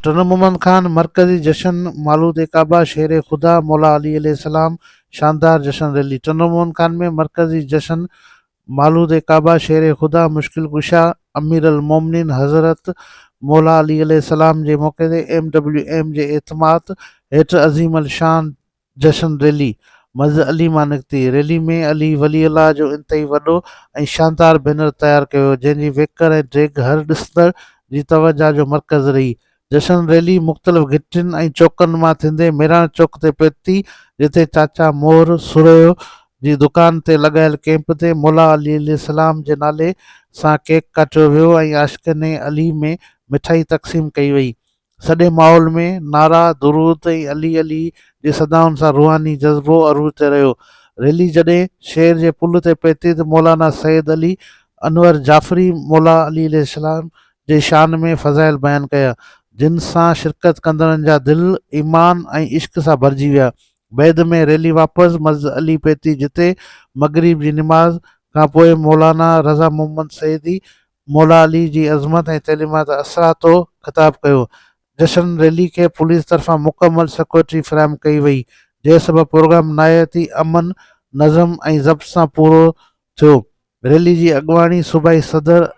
Doctor Mohammad Khan मरकजी जश्न मालूद काबा शेर खुदा मौला अली अलैहिस्सलाम शानदार जश्न रैली। डॉक्टर मोहम्मद खान में मरकजी जश्न मालूद काबा शेर खुदा मुश्किल कुशा अमीर अल मोमिनीन हज़रत मौला अली अलैहिस्सलाम जे मौके ते MWM जे एतमाद हेठि अज़ीम अल शान जश्न रैली मस्जिद अली मां निकिती। रैली में अली वली अल्लाह जो इंतई वॾो ऐं शानदार बैनर तयारु कयो वियो, जंहिंजी वेकर ऐं ड्रैग हर ॾिसंदड़ जी तवजा जो मर्कज़ रही। जश्न रैली मुख़्तलिफ़ घिटियुनि ऐं चौकनि मां थींदे मेरान चौक ते पहुती, जिथे चाचा मोर सुरयो जी दुकान ते लॻायल कैंप ते मौला अली अलैहिस्सलाम जे नाले सां केक काटियो वियो ऐं आशिक़ाने अली में मिठाई तक़सीम कई वई। सॼे माहौल में नारा दुरूद ऐं अली अली जी सदाउनि सां रूहानी जज़्बो अरूज ते रहियो। रैली जॾहिं शहर जे पुल ते पहुती त मौलाना सैयद अली अनवर जाफ़री मौला अली अलैहिस्सलाम जे शान में फ़ज़ाइल बयान कया, जिन सां शिरकत कंदड़नि जा दिल ईमान ऐं इश्क सां भरिजी विया। बैदि में रैली वापसि मस्जिद अली पहुती, जिते मगरिब जी निमाज़ खां पोइ मौलाना रज़ा मोहम्मद सैदी मौला अली जी अज़मत ऐं तइलीमात असरातो ख़िताब कयो। जश्न रैली खे पुलिस तरफ़ां मुकमल सिक्योरिटी फ़राहम कई वई, जंहिं सबबि प्रोग्राम नायती अमन नज़म ऐं ज़ब्त सां पूरो थियो। रैली जी अॻुवाणी सूबाई सदर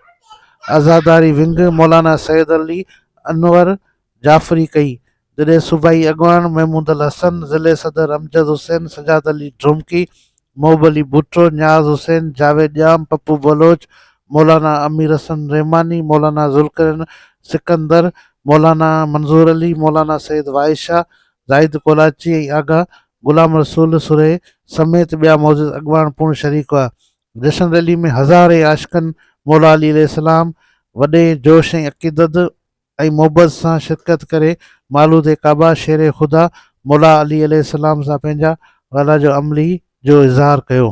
आज़ादारी विंग मौलाना सैयद अली अनवर जाफ़री कई, जॾहिं सूबाई अॻुवान महमूद अल हसन, ज़िले सदर अमजद हुसैन, सजाद अली ड्रुमकी, मोहब अली भुट्टो, न्याज़ हुसैन, जावेद जाम, पप्पू बलोच, मौलाना अमीर हसन रहमानी, मौलाना ज़ुल्करन सिकंदर, मौलाना मंजूर अली, मौलाना सैयद वाइशा, जाहिद कोलाची ऐं आगा गुलाम रसूल सुरे समेत ॿिया मौजूद अॻुवान पूर्ण शरीक हुआ। जश्न रैली में हज़ारे आशिक़नि मौला अली अलैहिस्सलाम वॾे जोश ऐं अक़ीदत ऐं मोहबत सां शिरकत करे मालूद काबा शेर खुदा मौला अली अलैहिस्सलाम सां पंहिंजा वाला जो अमली जो इज़हार कयो।